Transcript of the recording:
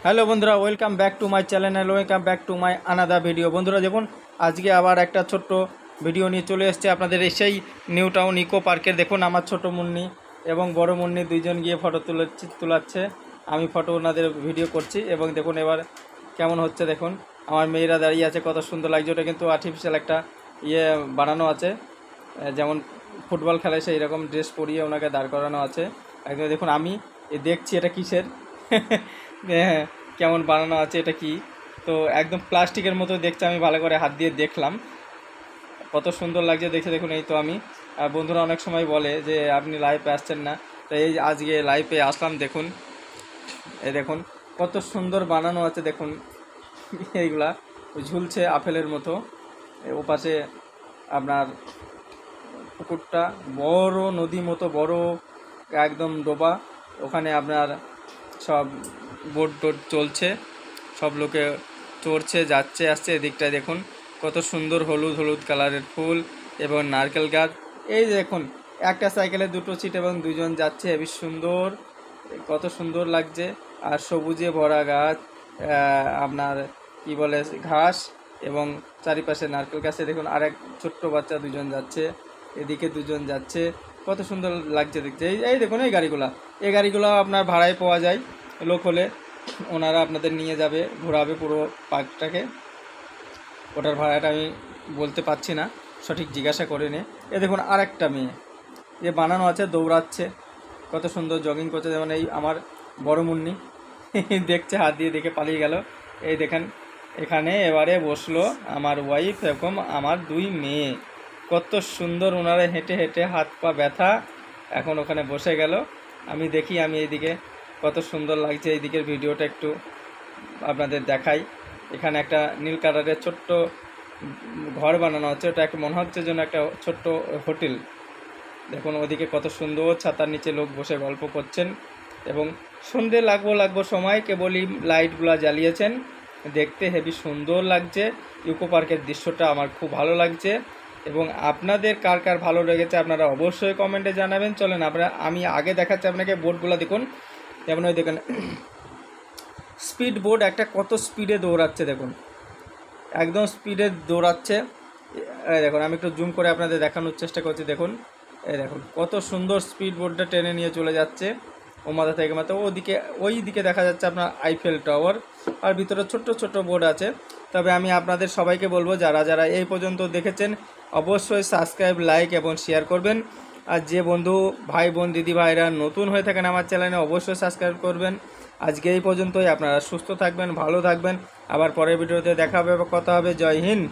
Hello বন্ধুরা, welcome back to my channel, welcome back to my another video. বন্ধুরা দেখুন, আজকে আবার একটা ছোট্ট ভিডিও নিয়ে চলে এসেছে আপনাদের সেই নিউ টাউন ইকো পার্কের। দেখুন আমার ছোট মুন্নি এবং বড় মুন্নি দুইজন গিয়ে ফটো তোলাচ্ছে। আমি ফটো ওনাদের ভিডিও করছি এবং দেখুন এবার কেমন হচ্ছে। দেখুন আমার মেয়েরা দাঁড়িয়ে আছে, কত সুন্দর লাগছে। ওটা কিন্তু আর্টিফিশিয়াল একটা বানানো আছে, যেমন ফুটবল খেলায় সেই রকম ড্রেস পরিয়ে ওনাকে দাঁড় করানো আছে একদম। দেখুন আমি দেখছি এটা কিসের হ্যাঁ, কেমন বানানো আছে, এটা কি। তো একদম প্লাস্টিকের মতো দেখছে, আমি ভালো করে হাত দিয়ে দেখলাম, কত সুন্দর লাগছে দেখে। দেখুন এই তো আমি, আর বন্ধুরা অনেক সময় বলে যে আপনি লাইভে আসছেন না, তো এই আজকে লাইভে আসলাম। দেখুন এই দেখুন কত সুন্দর বানানো আছে। দেখুন এইগুলা ঝুলছে আপেলের মতো। ওপাশে আপনার পুকুরটা বড় নদী মতো, বড় একদম ডোবা। ওখানে আপনার সব বোট টোট চলছে, সব লোকে চড়ছে, যাচ্ছে আসছে। এদিকটায় দেখুন কত সুন্দর হলুদ হলুদ কালারের ফুল এবং নারকেল গাছ। এই দেখুন একটা সাইকেলে দুটো সিট এবং দুজন যাচ্ছে, হেবি সুন্দর, কত সুন্দর লাগছে। আর সবুজে ভরা গাছ, আপনার কি বলে ঘাস, এবং চারিপাশে নারকেল গাছে। দেখুন আরেক ছোট্ট বাচ্চা দুজন যাচ্ছে, এদিকে দুজন যাচ্ছে, কত সুন্দর লাগছে দেখতে। এই দেখুন এই গাড়িগুলো আপনার ভাড়ায় পাওয়া যায়, লোক হলে ওনারা আপনাদের নিয়ে যাবে, ঘোরাবে পুরো পার্কটাকে। ওটার ভাড়াটা আমি বলতে পারছি না, সঠিক জিজ্ঞাসা করে নে। এ দেখুন আরেকটা মেয়ে যে বানানো আছে, দৌড়াচ্ছে, কত সুন্দর জগিং করছে। যেমন এই আমার বড় মুন্নি দেখছে, হাত দিয়ে দেখে পালিয়ে গেল। এই দেখেন এখানে এবারে বসলো আমার ওয়াইফ এবং আমার দুই মেয়ে, কত সুন্দর। ওনারা হেঁটে হেঁটে হাত পা ব্যথা, এখন ওখানে বসে গেল। আমি দেখি, আমি এইদিকে কত সুন্দর লাগছে। এই দিকের ভিডিওটা একটু আপনাদের দেখাই। এখানে একটা নীল কালারের ছোট্ট ঘর বানানো হচ্ছে, ওটা একটা মনে হচ্ছে যেন একটা ছোট্ট হোটেল। দেখুন ওদিকে কত সুন্দর, ছাতার নিচে লোক বসে গল্প করছেন এবং সন্ধে লাগবো সময় কেবলই লাইটগুলো জ্বালিয়েছেন, দেখতে হেবি সুন্দর লাগছে। ইকো পার্কের দৃশ্যটা আমার খুব ভালো লাগছে এবং আপনাদের কার কার ভালো লেগেছে আপনারা অবশ্যই কমেন্টে জানাবেন। চলেন আমি আগে দেখাচ্ছি আপনাকে বোটগুলো। দেখুন যেমন ওই দেখুন স্পিড বোট, একটা কত স্পিডে দৌড়াচ্ছে। দেখুন একদম স্পিডে দৌড়াচ্ছে। এই দেখুন আমি একটু জুম করে আপনাদের দেখানোর চেষ্টা করছি। দেখুন এই দেখুন কত সুন্দর স্পিড বোটটা টেনে নিয়ে চলে যাচ্ছে ও মাথা থেকে মাথা। ওই দিকে দেখা যাচ্ছে আপনার আইফেল টাওয়ার, আর ভিতরে ছোট্ট ছোট্ট বোট আছে। তবে আমি আপনাদের সবাইকে বলবো, যারা যারা এই পর্যন্ত দেখেছেন অবশ্যই সাবস্ক্রাইব, লাইক এবং শেয়ার করবেন। আর যে বন্ধু ভাই বোন দিদি ভাইরা নতুন হয়ে থাকেন আমার চ্যানেলে, অবশ্যই সাবস্ক্রাইব করবেন। আজকে এই পর্যন্তই, আপনারা সুস্থ থাকবেন, ভালো থাকবেন। আবার পরের ভিডিওতে দেখা হবে, কথা হবে। জয় হিন্দ।